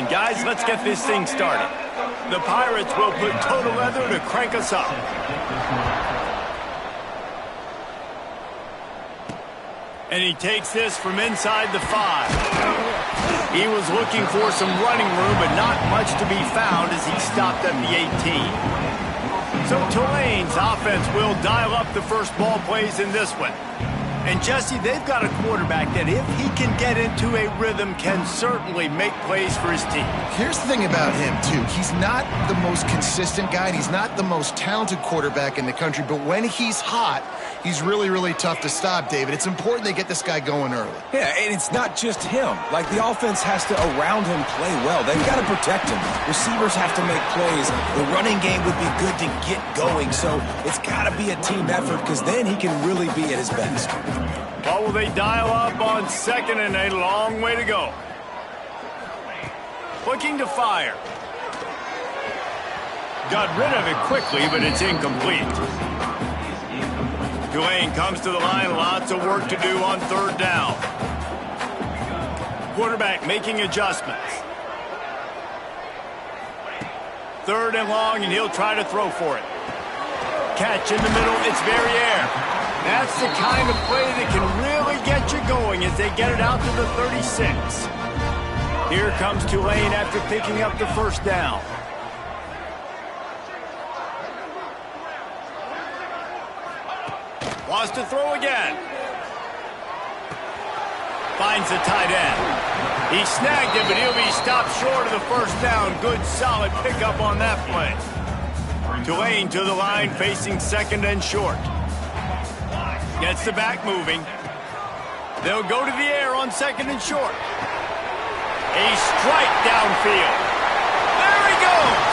And guys, let's get this thing started. The Pirates will put total leather to crank us up. And he takes this from inside the 5. He was looking for some running room, but not much to be found as he stopped at the 18. So Tulane's offense will dial up the first ball plays in this one. And Jesse, they've got a quarterback that if he can get into a rhythm can certainly make plays for his team. Here's the thing about him, too. He's not the most consistent guy, and he's not the most talented quarterback in the country, but when he's hot, he's really, really tough to stop, David. It's important they get this guy going early. Yeah, and it's not just him. Like, the offense has to, around him, play well. They've got to protect him. Receivers have to make plays. The running game would be good to get going, so it's got to be a team effort because then he can really be at his best. Well, will they dial up on second and a long way to go? Looking to fire. Got rid of it quickly, but it's incomplete. Tulane comes to the line. Lots of work to do on third down. Quarterback making adjustments. Third and long, and he'll try to throw for it. Catch in the middle. It's Verrier. That's the kind of play that can really get you going as they get it out to the 36. Here comes Tulane after picking up the first down. Wants to throw again. Finds the tight end. He snagged it, but he'll be stopped short of the first down. Good, solid pickup on that play. Tulane to the line, facing second and short. Gets the back moving. They'll go to the air on second and short. A strike downfield. There he goes.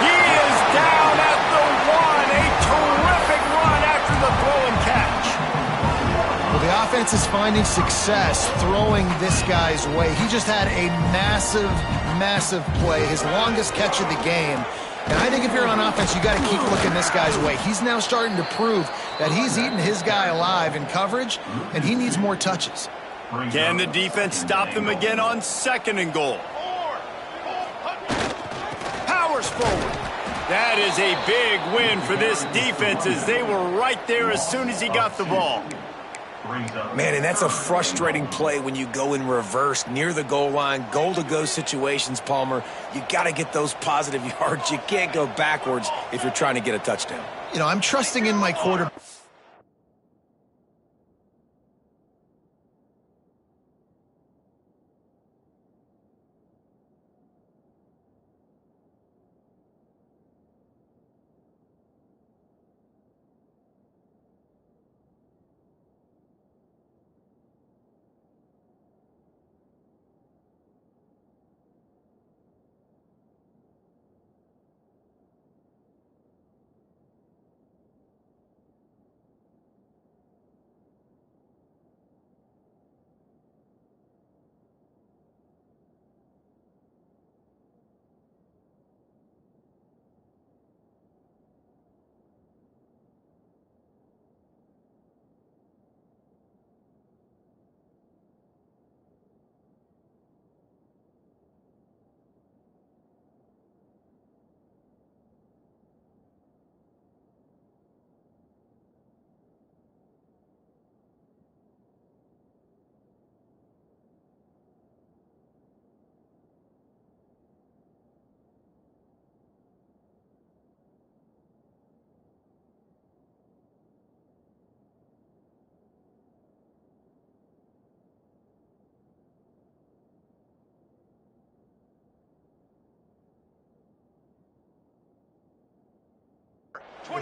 He is down at the 1. A terrific run after the throw and catch. Well, the offense is finding success throwing this guy's way. He just had a massive, massive play, his longest catch of the game. And I think if you're on offense, you got to keep looking this guy's way. He's now starting to prove that he's eating his guy alive in coverage, and he needs more touches. Can the defense stop them again on second and goal? Powers forward. That is a big win for this defense as they were right there as soon as he got the ball. Man, and that's a frustrating play when you go in reverse near the goal line, goal-to-go situations, Palmer. You got to get those positive yards. You can't go backwards if you're trying to get a touchdown. You know, I'm trusting in my quarterback.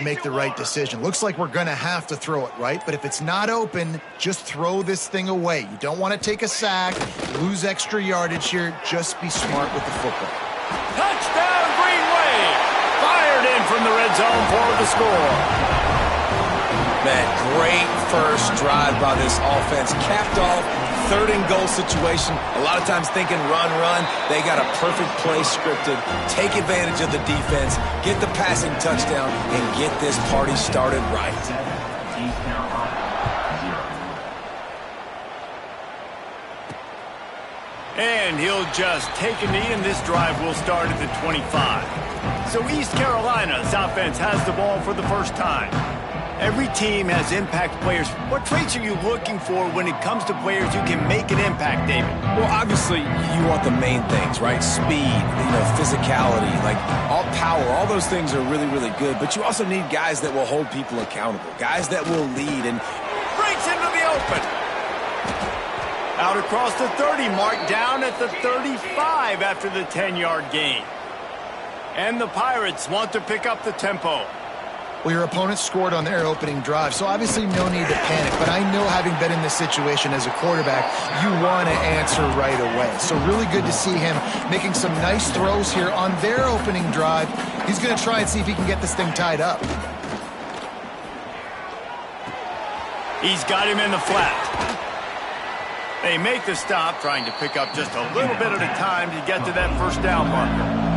Make the right decision. Looks like we're going to have to throw it, right? But if it's not open, just throw this thing away. You don't want to take a sack, lose extra yardage here. Just be smart with the football. Touchdown, Green Wave! Fired in from the red zone for the score. Man, great first drive by this offense. Capped off, third and goal situation. A lot of times thinking run, run. They got a perfect play scripted. Take advantage of the defense, get the passing touchdown, and get this party started right. And he'll just take a knee, and this drive will start at the 25. So East Carolina's offense has the ball for the first time. Every team has impact players. What traits are you looking for when it comes to players who can make an impact, David? Well, obviously, you want the main things, right? Speed, physicality, like all power. All those things are really, really good. But you also need guys that will hold people accountable, guys that will lead. And breaks into the open. Out across the 30, mark down at the 35 after the 10-yard gain. And the Pirates want to pick up the tempo. Well, your opponent scored on their opening drive, so obviously no need to panic. But I know, having been in this situation as a quarterback, you want to answer right away. So really good to see him making some nice throws here on their opening drive. He's going to try and see if he can get this thing tied up. He's got him in the flat. They make the stop, trying to pick up just a little bit at a time to get to that first down marker.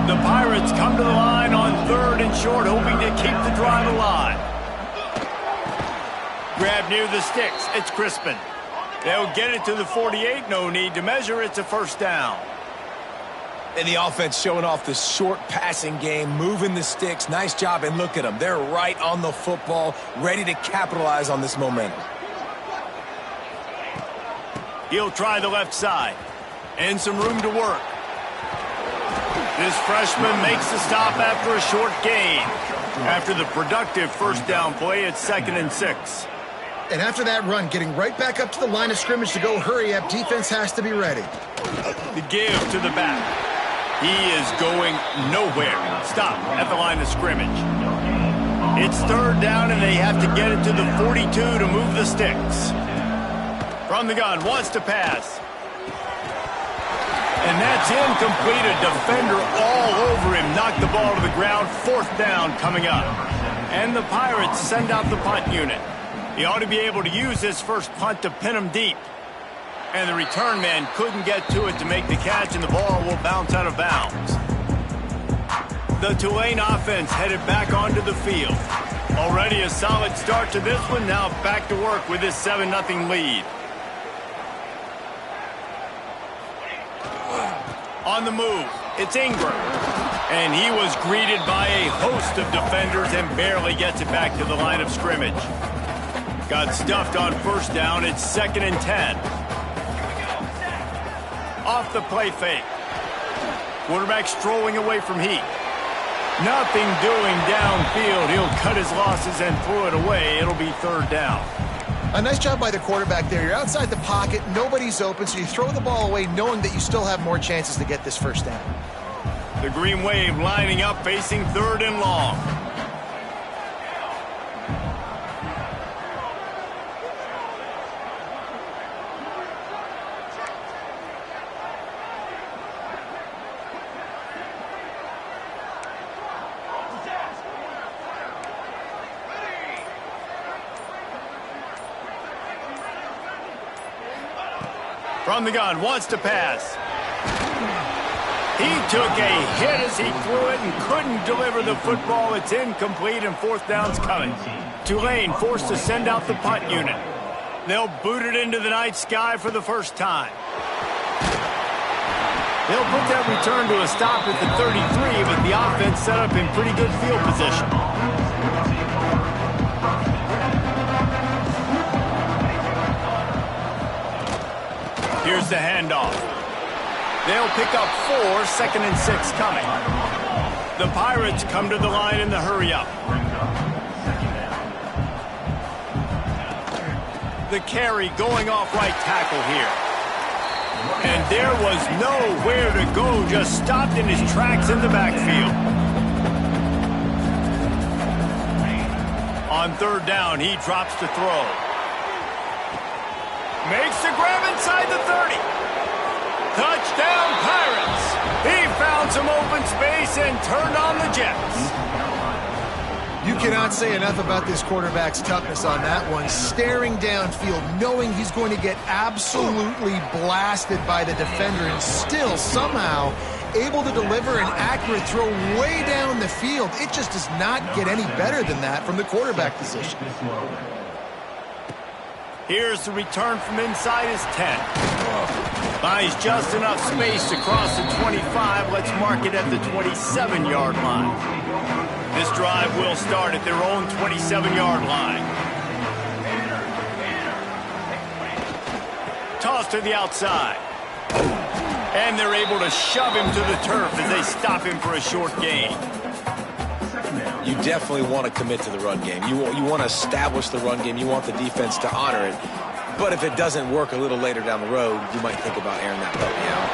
The Pirates come to the line on 3rd and short, hoping to keep the drive alive. Grab near the sticks. It's Crispin. They'll get it to the 48. No need to measure. It's a first down. And the offense showing off the short passing game, moving the sticks. Nice job, and look at them. They're right on the football, ready to capitalize on this momentum. He'll try the left side. And some room to work. This freshman makes the stop after a short gain. After the productive first down play, it's 2nd and 6. And after that run, getting right back up to the line of scrimmage to go hurry up, defense has to be ready. The give to the back. He is going nowhere. Stop at the line of scrimmage. It's 3rd down, and they have to get it to the 42 to move the sticks. From the gun, wants to pass. And that's incomplete. A defender all over him. Knocked the ball to the ground. 4th down coming up. And the Pirates send out the punt unit. He ought to be able to use this first punt to pin him deep. And the return man couldn't get to it to make the catch, and the ball will bounce out of bounds. The Tulane offense headed back onto the field. Already a solid start to this one. Now back to work with this 7-0 lead. On the move, it's Ingram. And he was greeted by a host of defenders and barely gets it back to the line of scrimmage. Got stuffed on first down. It's 2nd and 10. Off the play fake. Quarterback strolling away from heat. Nothing doing downfield. He'll cut his losses and throw it away. It'll be 3rd down. A nice job by the quarterback there. You're outside the pocket, nobody's open, so you throw the ball away knowing that you still have more chances to get this first down. The Green Wave lining up, facing 3rd and long. From the gun, wants to pass. He took a hit as he threw it and couldn't deliver the football. It's incomplete, and 4th down's coming. Tulane forced to send out the punt unit. They'll boot it into the night sky for the first time. They'll put that return to a stop at the 33, but the offense set up in pretty good field position. Here's the handoff. They'll pick up 4, 2nd and 6 coming. The Pirates come to the line in the hurry-up. The carry going off right tackle here. And there was nowhere to go, just stopped in his tracks in the backfield. On 3rd down, he drops to throw. Makes the grab inside the 30. Touchdown, Pirates. He found some open space and turned on the Jets. You cannot say enough about this quarterback's toughness on that one. Staring downfield, knowing he's going to get absolutely blasted by the defender, and still somehow able to deliver an accurate throw way down the field. It just does not get any better than that from the quarterback position. Here's the return from inside his 10. Buys just enough space to cross the 25. Let's mark it at the 27-yard line. This drive will start at their own 27-yard line. Toss to the outside. And they're able to shove him to the turf as they stop him for a short gain. You definitely want to commit to the run game. You want to establish the run game. You want the defense to honor it. But if it doesn't work a little later down the road, you might think about airing that puppy out.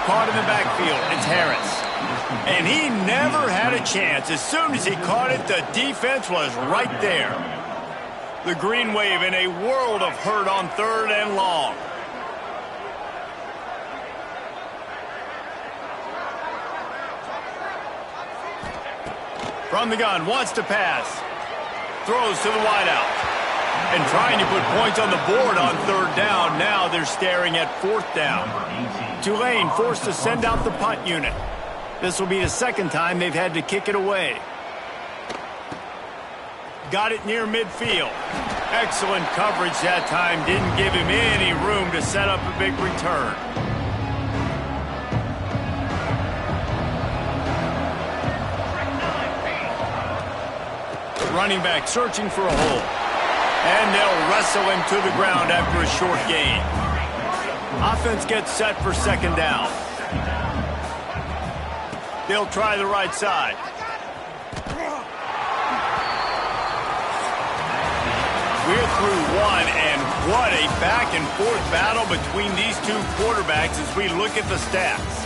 Caught in the backfield, it's Harris. And he never had a chance. As soon as he caught it, the defense was right there. The Green Wave in a world of hurt on 3rd and long. From the gun, wants to pass. Throws to the wideout. And trying to put points on the board on 3rd down. Now they're staring at 4th down. Tulane forced to send out the punt unit. This will be the 2nd time they've had to kick it away. Got it near midfield. Excellent coverage that time. Didn't give him any room to set up a big return. Running back searching for a hole. And they'll wrestle him to the ground after a short gain. Offense gets set for 2nd down. They'll try the right side. We're through one, and what a back-and-forth battle between these two quarterbacks as we look at the stats.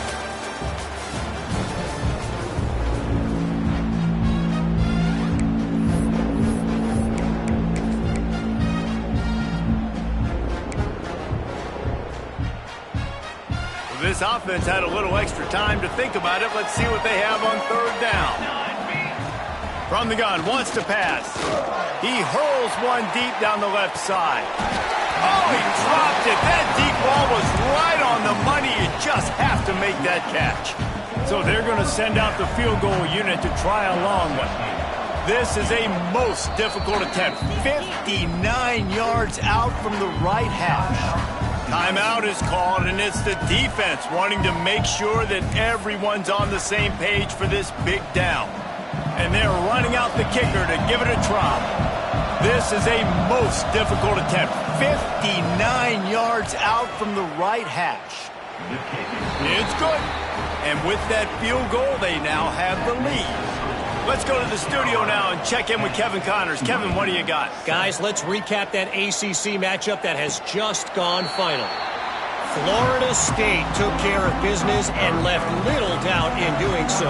This offense had a little extra time to think about it. Let's see what they have on 3rd down. From the gun, wants to pass. He hurls one deep down the left side. Oh, he dropped it. That deep ball was right on the money. You just have to make that catch. So they're going to send out the field goal unit to try a long one. This is a most difficult attempt. 59 yards out from the right hash. Timeout is called, and it's the defense wanting to make sure that everyone's on the same page for this big down. And they're running out the kicker to give it a try. This is a most difficult attempt. 59 yards out from the right hash. It's good. And with that field goal, they now have the lead. Let's go to the studio now and check in with Kevin Connors. Kevin, what do you got? Guys, let's recap that ACC matchup that has just gone final. Florida State took care of business and left little doubt in doing so.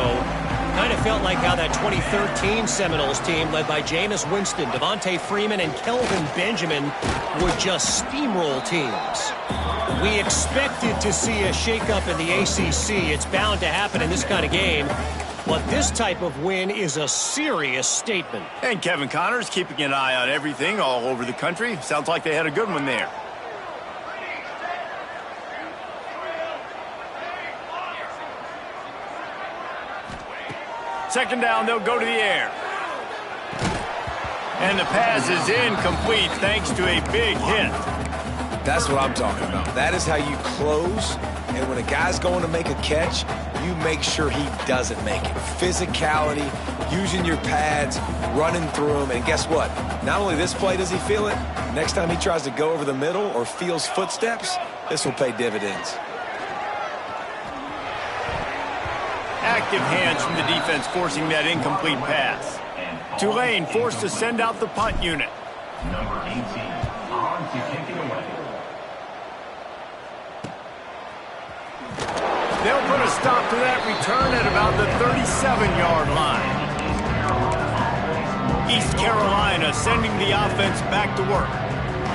Kind of felt like how that 2013 Seminoles team led by Jameis Winston, Devontae Freeman, and Kelvin Benjamin would just steamroll teams. We expected to see a shakeup in the ACC. It's bound to happen in this kind of game. But this type of win is a serious statement. And Kevin Connors keeping an eye on everything all over the country. Sounds like they had a good one there. Second down, they'll go to the air. And the pass is incomplete thanks to a big hit. That's what I'm talking about. That is how you close. And when a guy's going to make a catch, you make sure he doesn't make it. Physicality, using your pads, running through them. And guess what? Not only this play does he feel it, next time he tries to go over the middle or feels footsteps, this will pay dividends. Active hands from the defense forcing that incomplete pass. Tulane forced to send out the punt unit. Number 18, on to kick it away. They'll put a stop to that return at about the 37-yard line. East Carolina sending the offense back to work.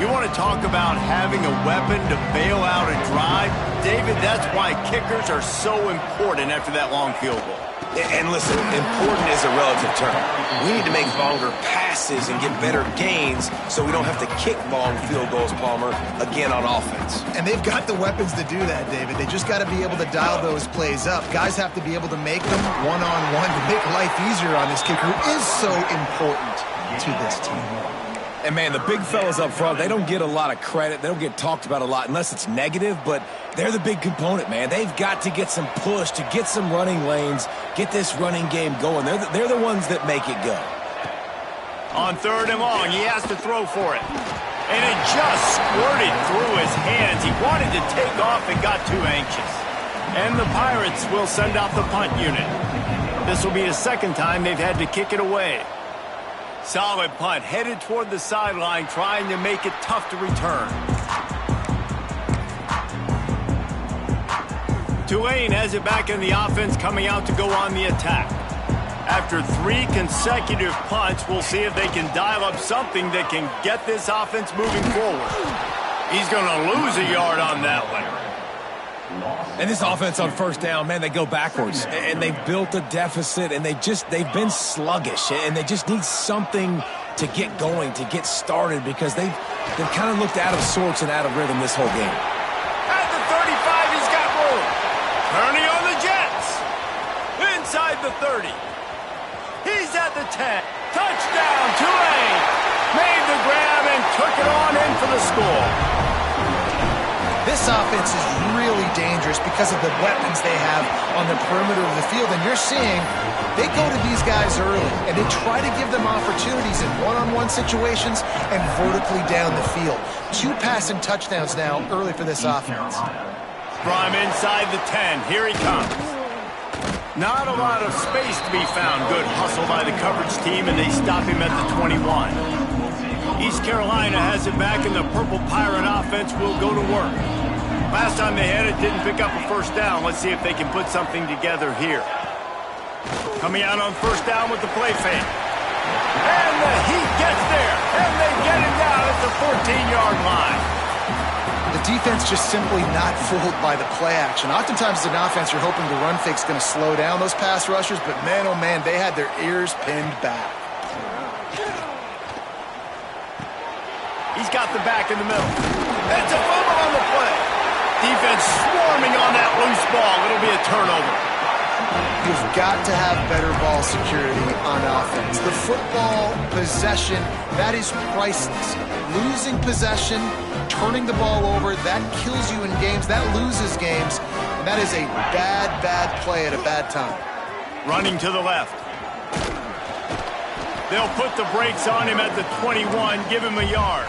You want to talk about having a weapon to bail out a drive? David, that's why kickers are so important after that long field goal. And listen, important is a relative term. We need to make longer passes and get better gains so we don't have to kick long field goals, Palmer, again on offense. And they've got the weapons to do that, David. They just got to be able to dial those plays up. Guys have to be able to make them one-on-one to make life easier on this kicker, who is so important to this team. And, man, the big fellas up front, they don't get a lot of credit. They don't get talked about a lot unless it's negative, but they're the big component, man. They've got to get some push, to get some running lanes, get this running game going. They're the ones that make it go. On 3rd and long, he has to throw for it. And it just squirted through his hands. He wanted to take off and got too anxious. And the Pirates will send out the punt unit. This will be the 2nd time they've had to kick it away. Solid punt, headed toward the sideline, trying to make it tough to return. Tulane has it back in the offense, coming out to go on the attack. After 3 consecutive punts, we'll see if they can dial up something that can get this offense moving forward. He's going to lose a yard on that one. And this offense on 1st down, man, they go backwards. And they've built a deficit, and they've been sluggish. And they just need something to get going, to get started, because they've kind of looked out of sorts and out of rhythm this whole game. At the 35, he's got room. Turning on the Jets. Inside the 30. He's at the 10. Touchdown, Tulane. Made the grab and took it on in for the score. This offense is really dangerous because of the weapons they have on the perimeter of the field. And you're seeing they go to these guys early, and they try to give them opportunities in one-on-one situations and vertically down the field. 2 passing touchdowns now early for this offense. From inside the 10, here he comes. Not a lot of space to be found. Good hustle by the coverage team, and they stop him at the 21. East Carolina has it back, and the Purple Pirate offense will go to work. Last time they had it, didn't pick up a 1st down. Let's see if they can put something together here. Coming out on 1st down with the play fake. And the Heat gets there, and they get it down at the 14-yard line. The defense just simply not fooled by the play action. Oftentimes as an offense, you're hoping the run fake's going to slow down those pass rushers, but man, oh man, they had their ears pinned back. He's got the back in the middle. It's a fumble on the play. Defense swarming on that loose ball. It'll be a turnover. You've got to have better ball security on offense. The football possession, that is priceless. Losing possession, turning the ball over, that kills you in games, that loses games, and that is a bad, bad play at a bad time. Running to the left. They'll put the brakes on him at the 21, give him a yard.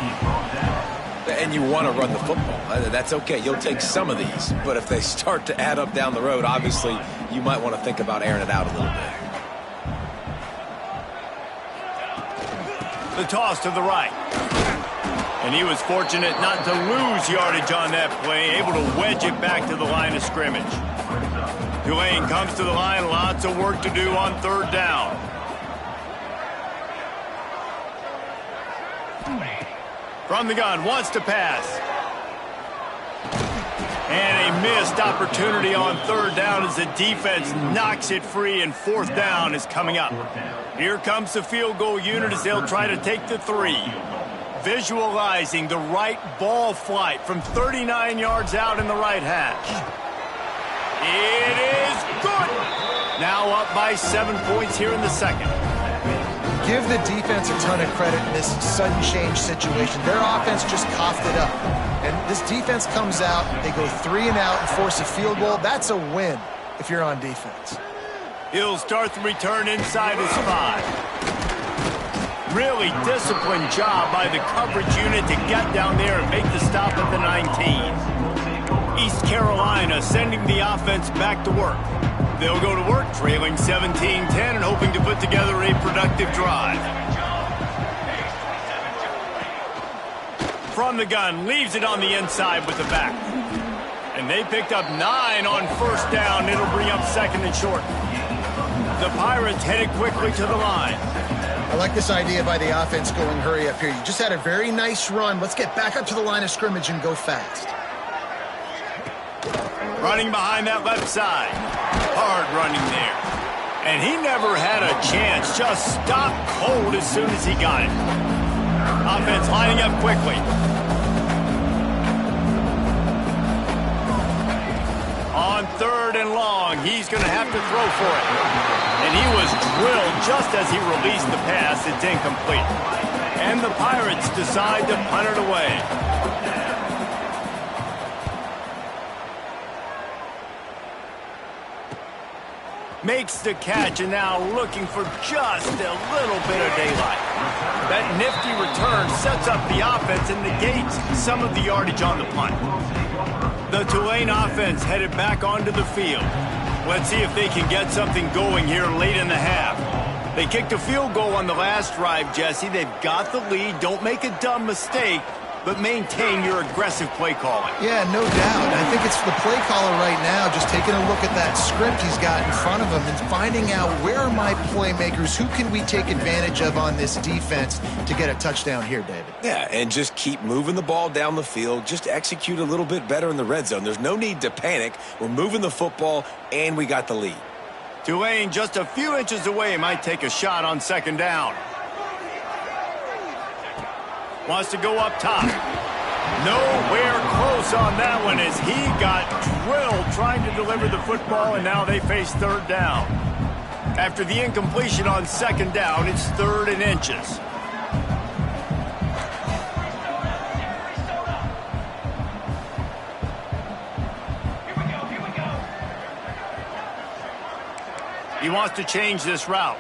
And you want to run the football. That's okay. You'll take some of these. But if they start to add up down the road, obviously, you might want to think about airing it out a little bit. The toss to the right. And he was fortunate not to lose yardage on that play, able to wedge it back to the line of scrimmage. Tulane comes to the line, lots of work to do on 3rd down. From the gun, wants to pass. And a missed opportunity on 3rd down as the defense knocks it free, and 4th down is coming up. Here comes the field goal unit as they'll try to take the 3. Visualizing the right ball flight from 39 yards out in the right hash. It is good. Now up by 7 points here in the 2nd. Give the defense a ton of credit in this sudden change situation. Their offense just coughed it up. And this defense comes out, they go 3 and out and force a field goal. That's a win if you're on defense. He'll start the return inside his 5. Really disciplined job by the coverage unit to get down there and make the stop at the 19. East Carolina sending the offense back to work. They'll go to work, trailing 17-10 and hoping to put together a productive drive. From the gun, leaves it on the inside with the back. And they picked up 9 on 1st down. It'll bring up 2nd and short. The Pirates headed quickly to the line. I like this idea by the offense going hurry up here. You just had a very nice run. Let's get back up to the line of scrimmage and go fast. Running behind that left side. Hard running there. And he never had a chance. Just stopped cold as soon as he got it. Offense lining up quickly. On 3rd and long, he's going to have to throw for it. And he was drilled just as he released the pass. It's incomplete. And the Pirates decide to punt it away. Makes the catch and now looking for just a little bit of daylight. That nifty return sets up the offense and negates some of the yardage on the punt. The Tulane offense headed back onto the field. Let's see if they can get something going here late in the half. They kicked a field goal on the last drive, Jesse. They've got the lead. Don't make a dumb mistake, but maintain your aggressive play calling. Yeah, no doubt. I think it's the play caller right now just taking a look at that script he's got in front of him and finding out where are my playmakers, who can we take advantage of on this defense to get a touchdown here, David. Yeah, and just keep moving the ball down the field. Just execute a little bit better in the red zone. There's no need to panic. We're moving the football, and we got the lead. Tulane just a few inches away might take a shot on second down. Wants to go up top. Nowhere close on that one as he got drilled trying to deliver the football, and now they face third down. After the incompletion on second down, it's 3rd and inches. He wants to change this route.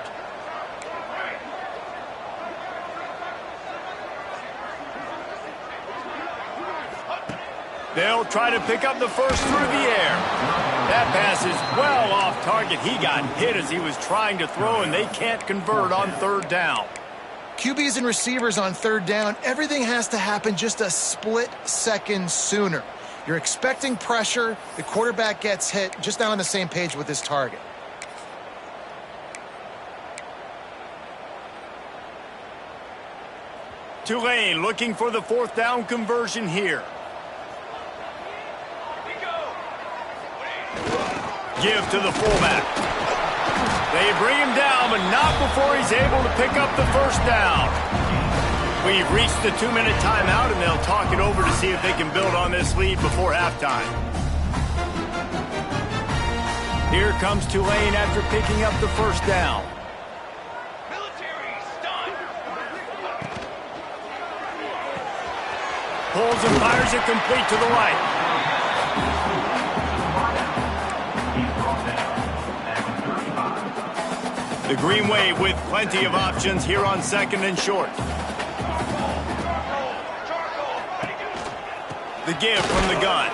They'll try to pick up the first through the air. That pass is well off target. He got hit as he was trying to throw, and they can't convert on third down. QBs and receivers on third down, everything has to happen just a split second sooner. You're expecting pressure. The quarterback gets hit, just now on the same page with his target. Tulane looking for the 4th down conversion here. Give to the fullback. They bring him down, but not before he's able to pick up the first down. We've reached the 2-minute timeout, and they'll talk it over to see if they can build on this lead before halftime. Here comes Tulane after picking up the first down. Pulls and fires it complete to the right. The Green Wave with plenty of options here on 2nd and short. The give from the gun.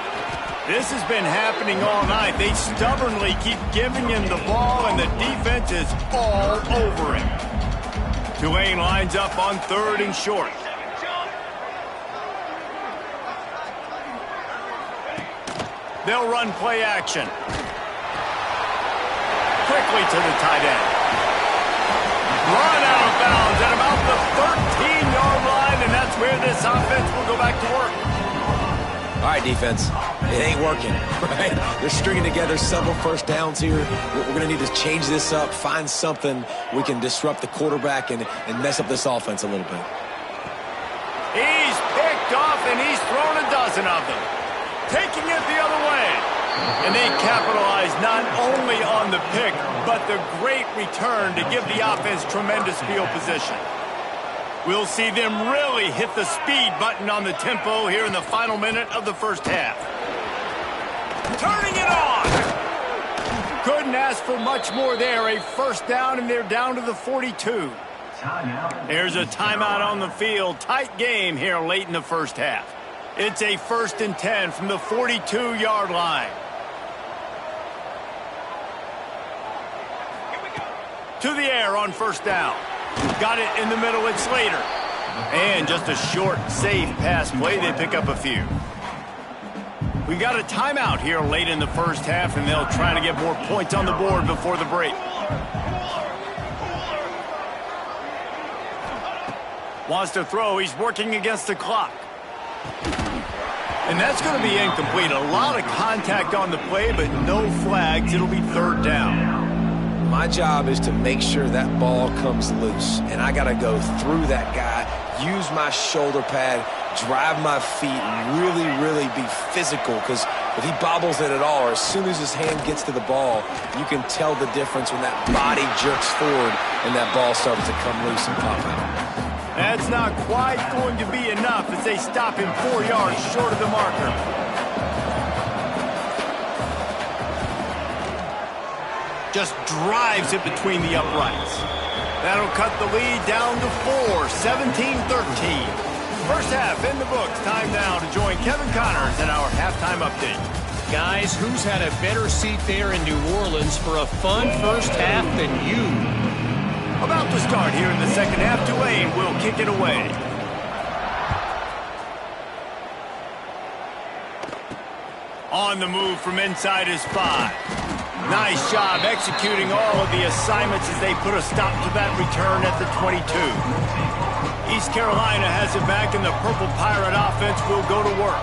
This has been happening all night. They stubbornly keep giving him the ball, and the defense is all over him. Tulane lines up on 3rd and short. They'll run play action. Quickly to the tight end. Run out of bounds at about the 13-yard line, and that's where this offense will go back to work. All right, defense. It ain't working, right? They're stringing together several first downs here. We're going to need to change this up, find something we can disrupt the quarterback and mess up this offense a little bit. He's picked off, and he's thrown a dozen of them. Taking it the other way. And they capitalize not only on the pick, but the great return to give the offense tremendous field position. We'll see them really hit the speed button on the tempo here in the final minute of the first half. Turning it on! Couldn't ask for much more there. A first down, and they're down to the 42. There's a timeout on the field. Tight game here late in the first half. It's a 1st and 10 from the 42-yard line. To the air on first down. Got it in the middle, it's Slater. And just a short, safe pass play, they pick up a few. We've got a timeout here late in the first half, and they'll try to get more points on the board before the break. Wants to throw, he's working against the clock. And that's going to be incomplete. A lot of contact on the play, but no flags. It'll be 3rd down. My job is to make sure that ball comes loose, and I got to go through that guy, use my shoulder pad, drive my feet, and really, really be physical, because if he bobbles it at all, or as soon as his hand gets to the ball, you can tell the difference when that body jerks forward and that ball starts to come loose and pop out. That's not quite going to be enough as they stop him 4 yards short of the marker. Just drives it between the uprights. That'll cut the lead down to 4, 17-13. First half in the books. Time now to join Kevin Connors in our halftime update. Guys, who's had a better seat there in New Orleans for a fun first half than you? About to start here in the second half. Tulane will kick it away. On the move from inside his 5. Nice job executing all of the assignments as they put a stop to that return at the 22. East Carolina has it back, and the Purple Pirate offense will go to work.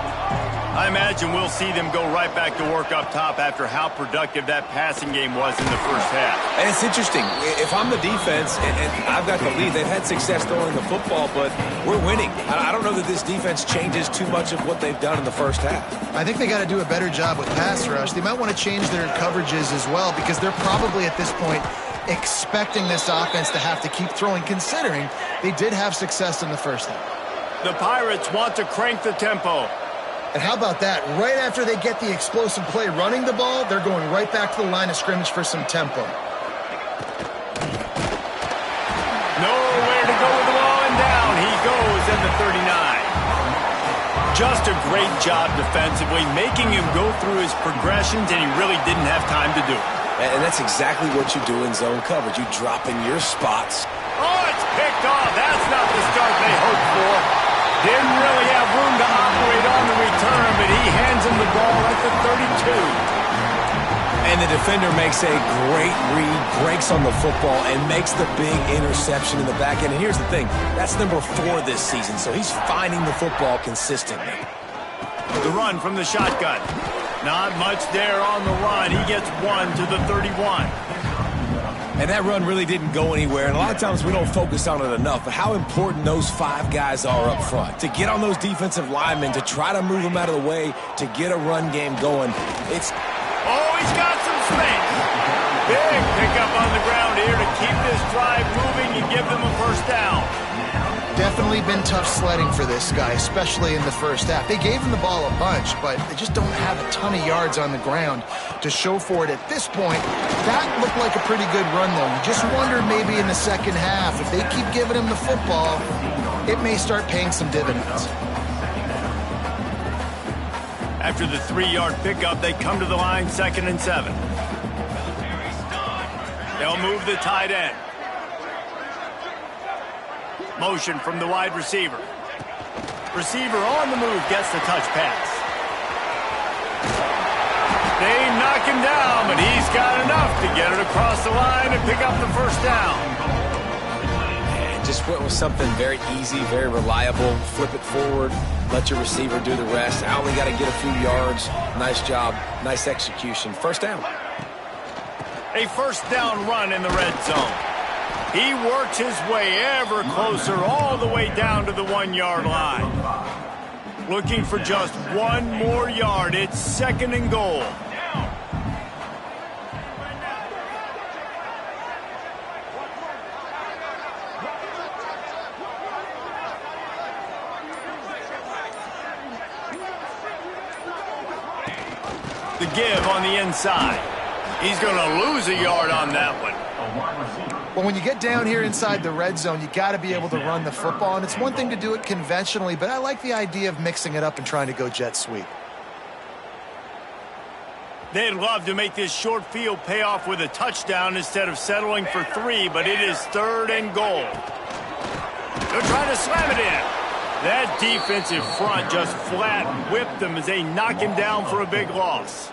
I imagine we'll see them go right back to work up top after how productive that passing game was in the first half. And it's interesting. If I'm the defense and I've got the lead, they've had success throwing the football, but we're winning. I don't know that this defense changes too much of what they've done in the first half. I think they got to do a better job with pass rush. They might want to change their coverages as well because they're probably at this point expecting this offense to have to keep throwing, considering they did have success in the first half. The Pirates want to crank the tempo. And how about that? Right after they get the explosive play running the ball, they're going right back to the line of scrimmage for some tempo. Nowhere to go with the ball, and down he goes at the 39. Just a great job defensively, making him go through his progressions, and he really didn't have time to do it. And that's exactly what you do in zone coverage. You drop in your spots. Oh, it's picked off. That's not the start they hoped for. Didn't really have room to operate on the return, but he hands him the ball at the 32. And the defender makes a great read, breaks on the football, and makes the big interception in the back end. And here's the thing, that's number 4 this season, so he's finding the football consistently. The run from the shotgun. Not much there on the run. He gets 1 to the 31. And that run really didn't go anywhere, and a lot of times we don't focus on it enough, but how important those 5 guys are up front. To get on those defensive linemen, to try to move them out of the way, to get a run game going. It's... Oh, he's got some space. Big pickup on the ground here to keep this drive moving and give them a first down. Definitely been tough sledding for this guy, especially in the first half. They gave him the ball a bunch, but they just don't have a ton of yards on the ground to show for it at this point. That looked like a pretty good run, though. You just wonder maybe in the second half, if they keep giving him the football, it may start paying some dividends. After the 3-yard pickup, they come to the line, 2nd and 7. They'll move the tight end. Motion from the wide receiver. Receiver on the move gets the touch pass. They knock him down, but he's got enough to get it across the line and pick up the first down. And just went with something very easy, very reliable. Flip it forward, let your receiver do the rest. I only got to get a few yards. Nice job, nice execution. First down. A first down run in the red zone. He works his way ever closer all the way down to the 1-yard line. Looking for just 1 more yard. It's 2nd and goal. The give on the inside. He's going to lose a yard on that one. Well, when you get down here inside the red zone, you got to be able to run the football, and it's one thing to do it conventionally, but I like the idea of mixing it up and trying to go jet sweep. They'd love to make this short field pay off with a touchdown instead of settling for 3, but it is 3rd and goal. They're trying to slam it in. That defensive front just flat whipped them as they knock him down for a big loss.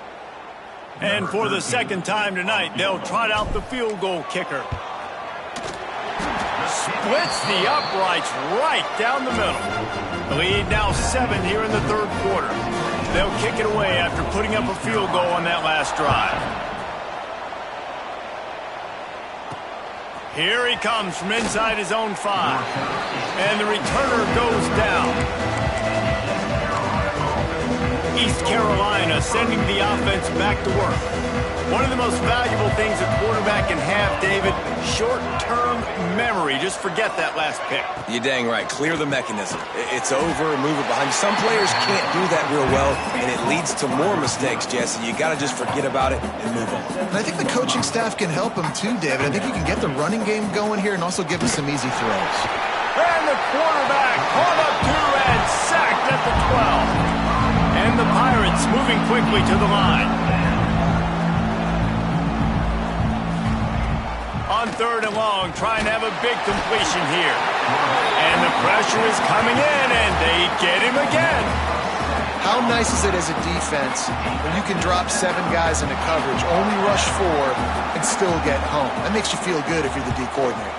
And for the 2nd time tonight, they'll trot out the field goal kicker. Splits the uprights right down the middle. The lead now 7 here in the 3rd quarter. They'll kick it away after putting up a field goal on that last drive. Here he comes from inside his own 5. And the returner goes down. East Carolina sending the offense back to work. One of the most valuable things a quarterback can have, David, short-term memory. Just forget that last pick. You're dang right. Clear the mechanism. It's over, move it behind you. Some players can't do that real well, and it leads to more mistakes, Jesse. You got to just forget about it and move on. And I think the coaching staff can help him too, David. I think he can get the running game going here and also give us some easy throws. And the quarterback caught up to and sacked at the 12. And the Pirates moving quickly to the line. On 3rd and long, trying to have a big completion here. And the pressure is coming in, and they get him again. How nice is it as a defense when you can drop 7 guys into coverage, only rush 4, and still get home? That makes you feel good if you're the D coordinator.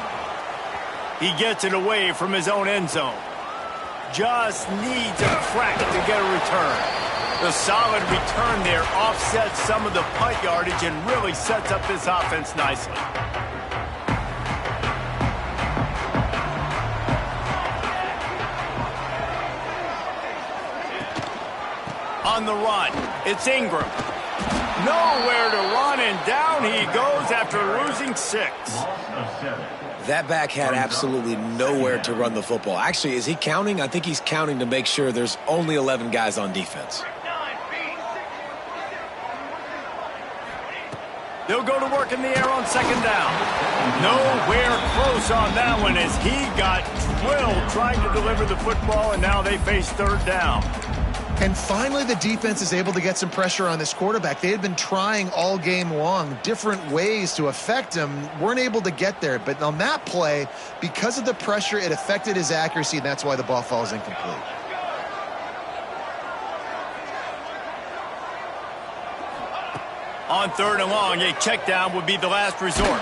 He gets it away from his own end zone. Just needs a crack to get a return. The solid return there offsets some of the punt yardage and really sets up this offense nicely. On the run, it's Ingram. Nowhere to run, and down he goes after losing 6. That back had absolutely nowhere to run the football. Actually, is he counting? I think he's counting to make sure there's only 11 guys on defense. They'll go to work in the air on 2nd down. Nowhere close on that one as he got drilled trying to deliver the football, and now they face 3rd down. And finally, the defense is able to get some pressure on this quarterback. They had been trying all game long, different ways to affect him, weren't able to get there. But on that play, because of the pressure, it affected his accuracy, and that's why the ball falls incomplete. On 3rd and long, a check down would be the last resort.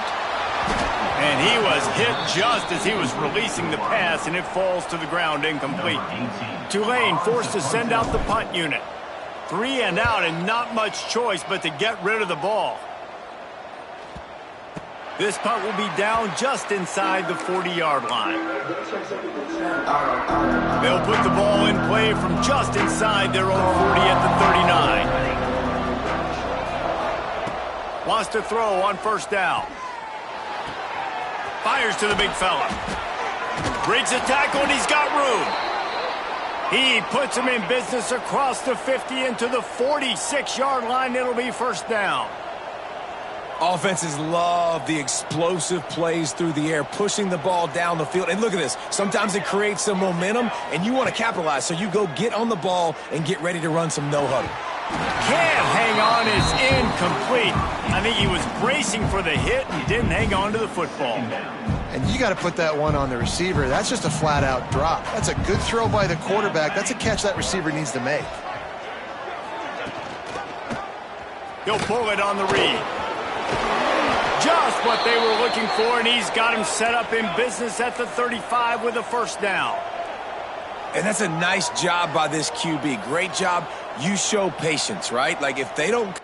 And he was hit just as he was releasing the pass, and it falls to the ground incomplete. Tulane forced to send out the punt unit. 3 and out, and not much choice but to get rid of the ball. This punt will be down just inside the 40-yard line. They'll put the ball in play from just inside their own 40 at the 39. Wants to throw on 1st down. Fires to the big fella. Breaks a tackle, and he's got room. He puts him in business across the 50 into the 46-yard line. It'll be 1st down. Offenses love the explosive plays through the air, pushing the ball down the field. And look at this. Sometimes it creates some momentum, and you want to capitalize. So you go get on the ball and get ready to run some no-huddle. Can't hang on, is incomplete. I think he was bracing for the hit and didn't hang on to the football. And you got to put that one on the receiver. That's just a flat-out drop. That's a good throw by the quarterback. That's a catch that receiver needs to make. He'll pull it on the read. Just what they were looking for, and he's got him set up in business at the 35 with a 1st down. And that's a nice job by this QB. Great job. You show patience, right? Like if they don't...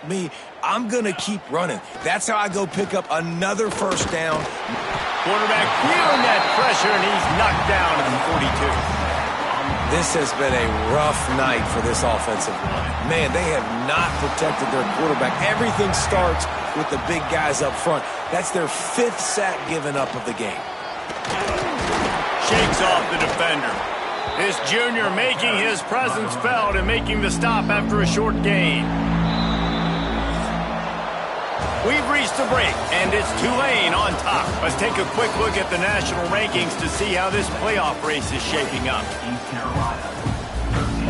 me, I'm going to keep running. That's how I go pick up another first down. Quarterback feeling that pressure, and he's knocked down at the 42. This has been a rough night for this offensive line. Man, they have not protected their quarterback. Everything starts with the big guys up front. That's their 5th sack given up of the game. Shakes off the defender. This junior making his presence felt and making the stop after a short gain. We've reached the break, and it's Tulane on top. Let's take a quick look at the national rankings to see how this playoff race is shaping up. East Carolina, 13.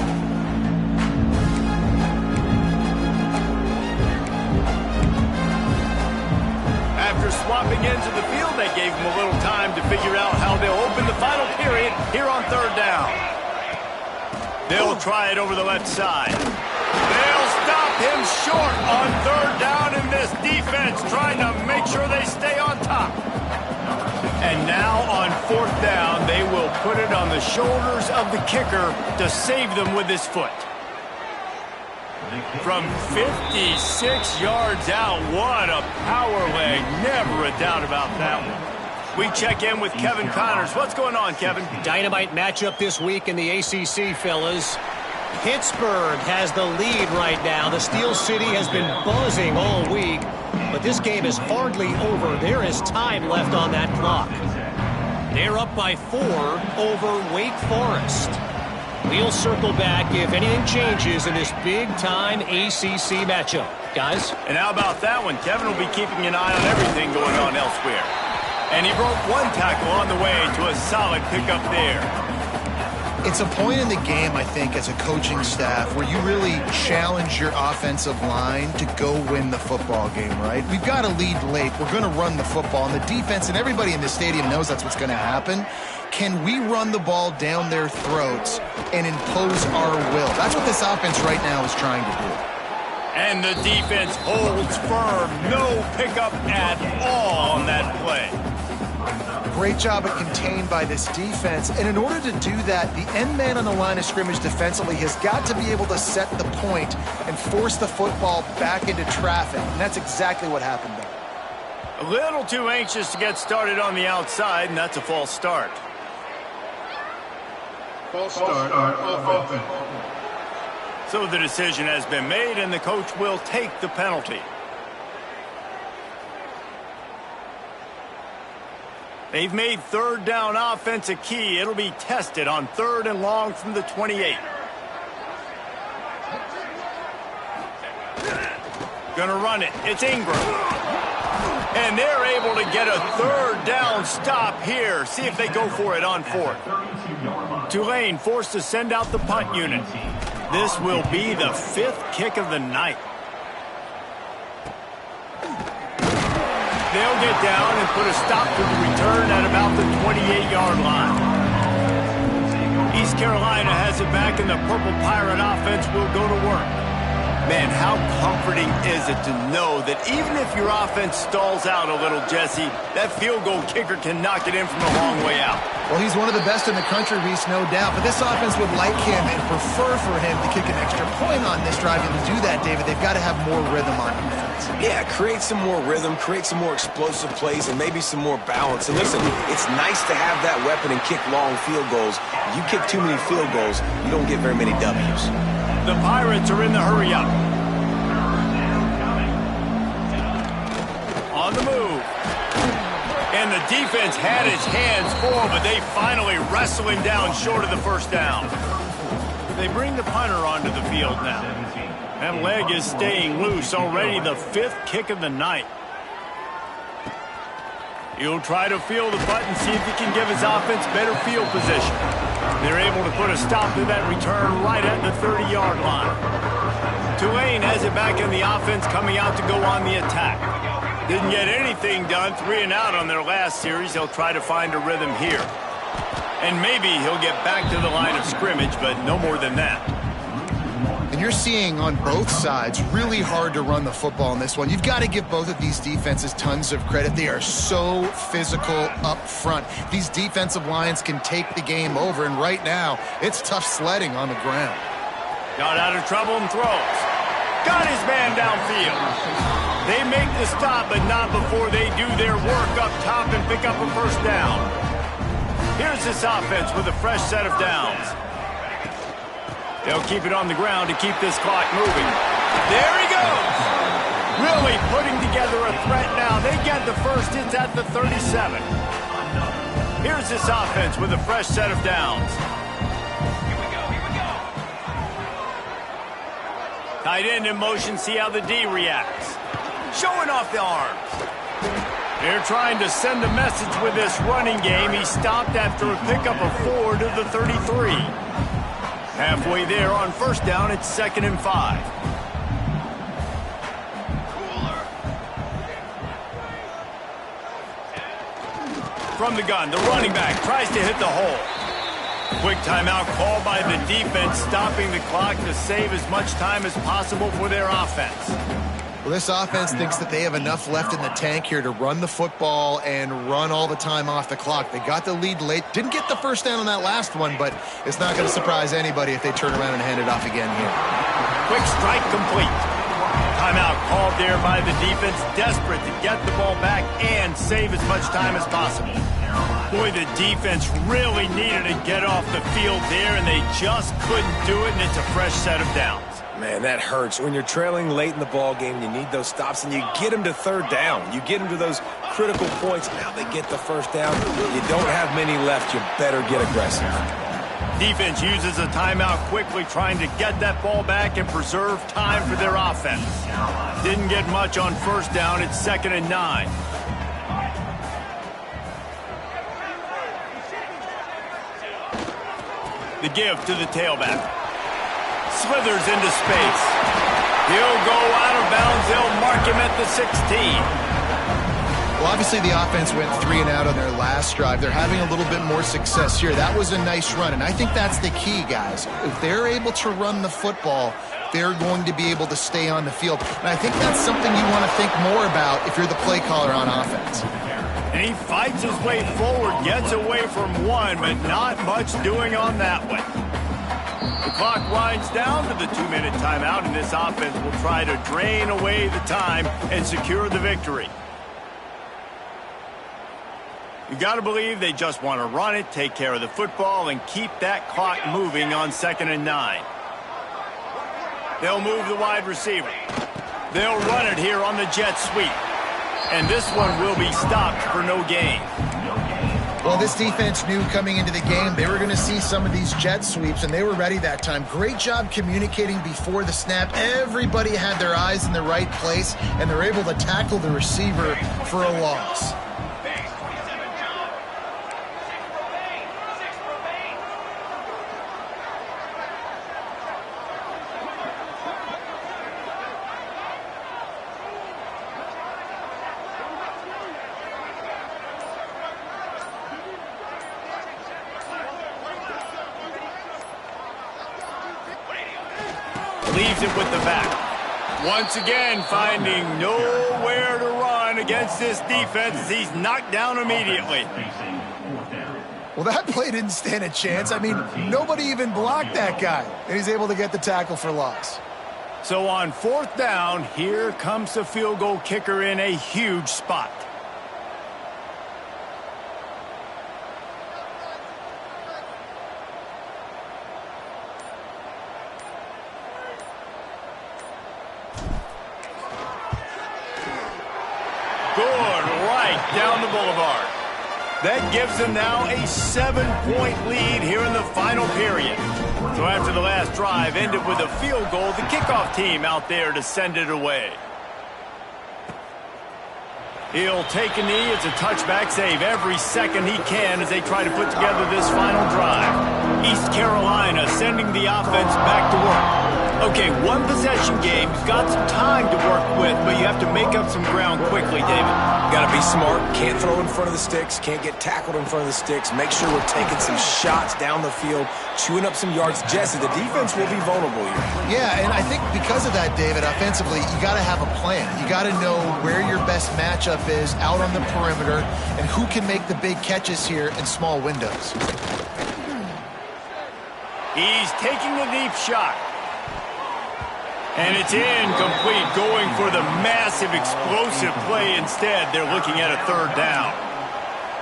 After swapping into the field, they gave him a little time to figure out how they'll open the final period here on 3rd down. They'll try it over the left side. They'll stop him short on 3rd down, and this defense trying to make sure they stay on top. And now on 4th down, they will put it on the shoulders of the kicker to save them with his foot. From 56 yards out, what a power leg. Never a doubt about that one. We check in with Kevin Connors. What's going on, Kevin? Dynamite matchup this week in the ACC, fellas. Pittsburgh has the lead right now. The Steel City has been buzzing all week, but this game is hardly over. There is time left on that clock. They're up by 4 over Wake Forest. We'll circle back if anything changes in this big-time ACC matchup. Guys? And how about that one? Kevin will be keeping an eye on everything going on elsewhere. And he broke 1 tackle on the way to a solid pickup there. It's a point in the game, I think, as a coaching staff where you really challenge your offensive line to go win the football game, right? We've got to lead late. We're going to run the football. And the defense and everybody in the stadium knows that's what's going to happen. Can we run the ball down their throats and impose our will? That's what this offense right now is trying to do. And the defense holds firm. No pickup at all on that play. Great job at contained by this defense. And in order to do that, the end man on the line of scrimmage defensively has got to be able to set the point and force the football back into traffic. And that's exactly what happened there. A little too anxious to get started on the outside, and that's a false start. False start, offense. So the decision has been made, and the coach will take the penalty. They've made 3rd down offense a key. It'll be tested on 3rd and long from the 28. Gonna run it. It's Ingram. And they're able to get a 3rd down stop here. See if they go for it on 4th. Tulane forced to send out the punt unit. This will be the 5th kick of the night. They'll get down and put a stop to the return at about the 28-yard line. East Carolina has it back, and the Purple Pirate offense will go to work. Man, how comforting is it to know that even if your offense stalls out a little, Jesse, that field goal kicker can knock it in from a long way out. Well, he's one of the best in the country, Reese, no doubt. But this offense would like him and prefer for him to kick an extra point on this drive. And to do that, David, they've got to have more rhythm on defense. Yeah, create some more rhythm, create some more explosive plays, and maybe some more balance. And listen, it's nice to have that weapon and kick long field goals. You kick too many field goals, you don't get very many W's. The Pirates are in the hurry-up. On the move. And the defense had his hands full, but they finally wrestle him down short of the 1st down. They bring the punter onto the field now. That leg is staying loose. Already the 5th kick of the night. He'll try to feel the punt and see if he can give his offense better field position. They're able to put a stop to that return right at the 30-yard line. Tulane has it back in the offense, coming out to go on the attack. Didn't get anything done, 3 and out on their last series. He'll try to find a rhythm here. And maybe he'll get back to the line of scrimmage, but no more than that. And you're seeing on both sides really hard to run the football in this one. You've got to give both of these defenses tons of credit. They are so physical up front. These defensive lines can take the game over, and right now it's tough sledding on the ground. Got out of trouble and throws. Got his man downfield. They make the stop, but not before they do their work up top and pick up a first down. Here's this offense with a fresh set of downs. They'll keep it on the ground to keep this clock moving. There he goes. Really putting together a threat now. They get the first. It's at the 37. Here's this offense with a fresh set of downs. Tight end in motion. See how the D reacts. Showing off the arms. They're trying to send a message with this running game. He stopped after a pickup of 4 to the 33. Halfway there on first down, it's 2nd and 5. From the gun, the running back tries to hit the hole. Quick timeout called by the defense, stopping the clock to save as much time as possible for their offense. Well, this offense thinks that they have enough left in the tank here to run the football and run all the time off the clock. They got the lead late. Didn't get the first down on that last one, but it's not going to surprise anybody if they turn around and hand it off again here. Quick strike complete. Timeout called there by the defense, desperate to get the ball back and save as much time as possible. Boy, the defense really needed to get off the field there, and they just couldn't do it, and it's a fresh set of downs. Man, that hurts. When you're trailing late in the ball game, you need those stops, and you get them to third down. You get them to those critical points. Now they get the first down. You don't have many left. You better get aggressive. Defense uses a timeout quickly, trying to get that ball back and preserve time for their offense. Didn't get much on first down. It's 2nd and 9. The give to the tailback. Slithers into space. He'll go out of bounds. They'll mark him at the 16. Well, obviously the offense went 3 and out on their last drive. They're having a little bit more success here. That was a nice run, and I think that's the key, guys. If they're able to run the football, they're going to be able to stay on the field. And I think that's something you want to think more about if you're the play caller on offense. And he fights his way forward, gets away from one, but not much doing on that one. The clock winds down to the 2-minute timeout, and this offense will try to drain away the time and secure the victory. You got to believe they just want to run it, take care of the football, and keep that clock moving on 2nd and 9. They'll move the wide receiver. They'll run it here on the jet sweep. And this one will be stopped for no gain. Well, this defense knew coming into the game they were going to see some of these jet sweeps, and they were ready that time. Great job communicating before the snap. Everybody had their eyes in the right place, and they're able to tackle the receiver for a loss. Leaves it with the back. Once again, finding nowhere to run against this defense. He's knocked down immediately. Well, that play didn't stand a chance. I mean, nobody even blocked that guy, and he's able to get the tackle for loss. So on 4th down, here comes the field goal kicker in a huge spot. Good, right down the boulevard. That gives them now a 7-point lead here in the final period. So after the last drive ended with a field goal, the kickoff team out there to send it away. He'll take a knee. It's a touchback save every second he can as they try to put together this final drive. East Carolina sending the offense back to work. Okay, one possession game. You've got some time to work with, but you have to make up some ground quickly, David. Got to be smart. Can't throw in front of the sticks. Can't get tackled in front of the sticks. Make sure we're taking some shots down the field, chewing up some yards. Jesse, the defense will be vulnerable here. Yeah, and I think because of that, David, offensively, you got to have a plan. You got to know where your best matchup is out on the perimeter and who can make the big catches here in small windows. He's taking a deep shot. And it's incomplete, going for the massive, explosive play instead. They're looking at a third down.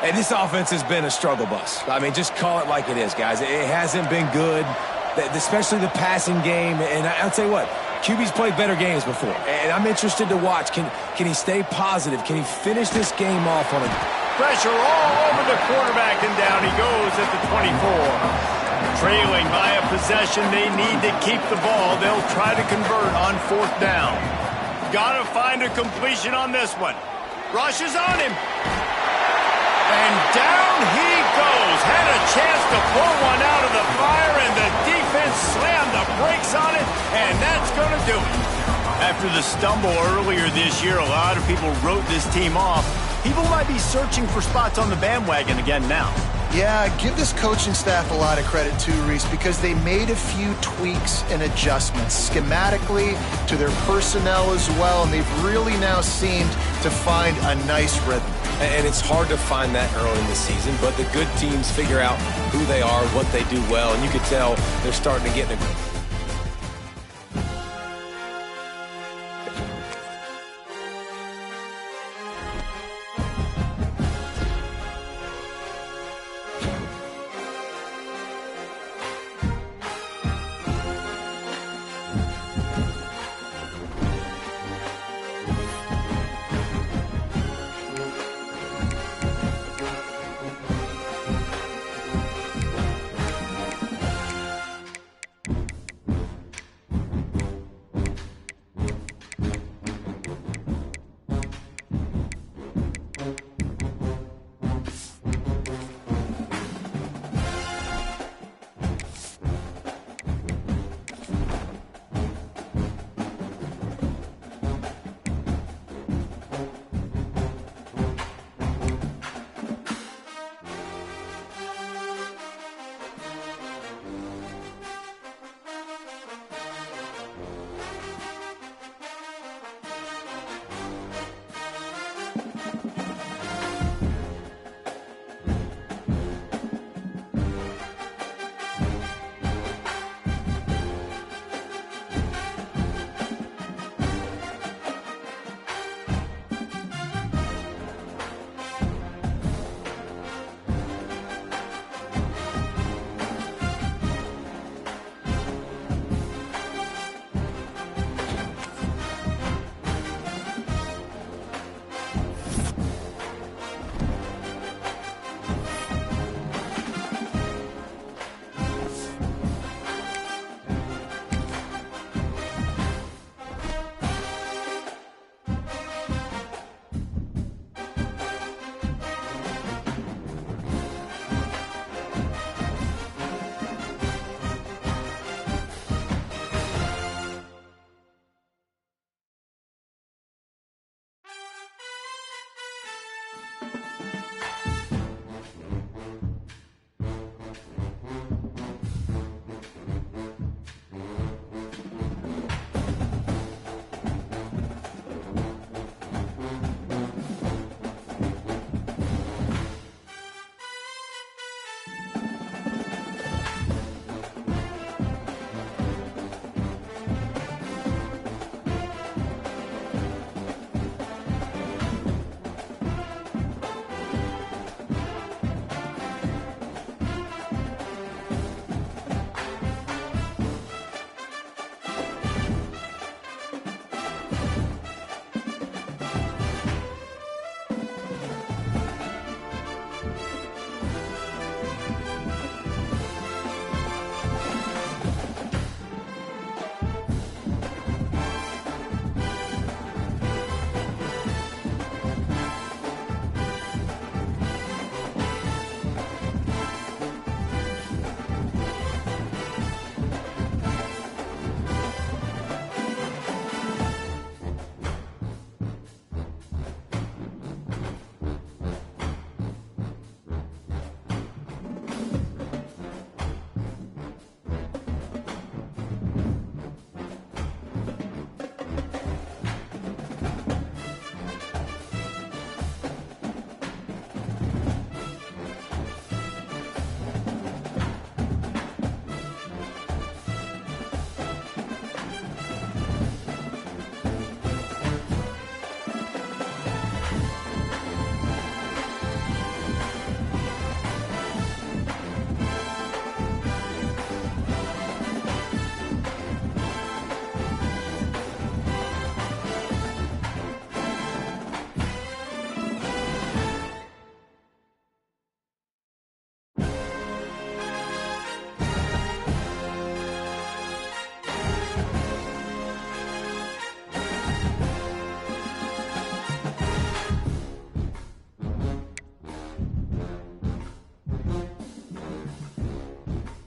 And this offense has been a struggle bus. I mean, just call it like it is, guys. It hasn't been good, especially the passing game. And I'll tell you what, QB's played better games before. And I'm interested to watch. Can he stay positive? Can he finish this game off on a... Pressure all over the quarterback, and down he goes at the 24. Trailing by a possession, they need to keep the ball. They'll try to convert on fourth down. Got to find a completion on this one. Rushes on him. And down he goes. Had a chance to pull one out of the fire, and the defense slammed the brakes on it, and that's going to do it. After the stumble earlier this year, a lot of people wrote this team off. People might be searching for spots on the bandwagon again now. Yeah, give this coaching staff a lot of credit too, Reese, because they made a few tweaks and adjustments schematically to their personnel as well, and they've really now seemed to find a nice rhythm. And it's hard to find that early in the season, but the good teams figure out who they are, what they do well, and you can tell they're starting to get in a...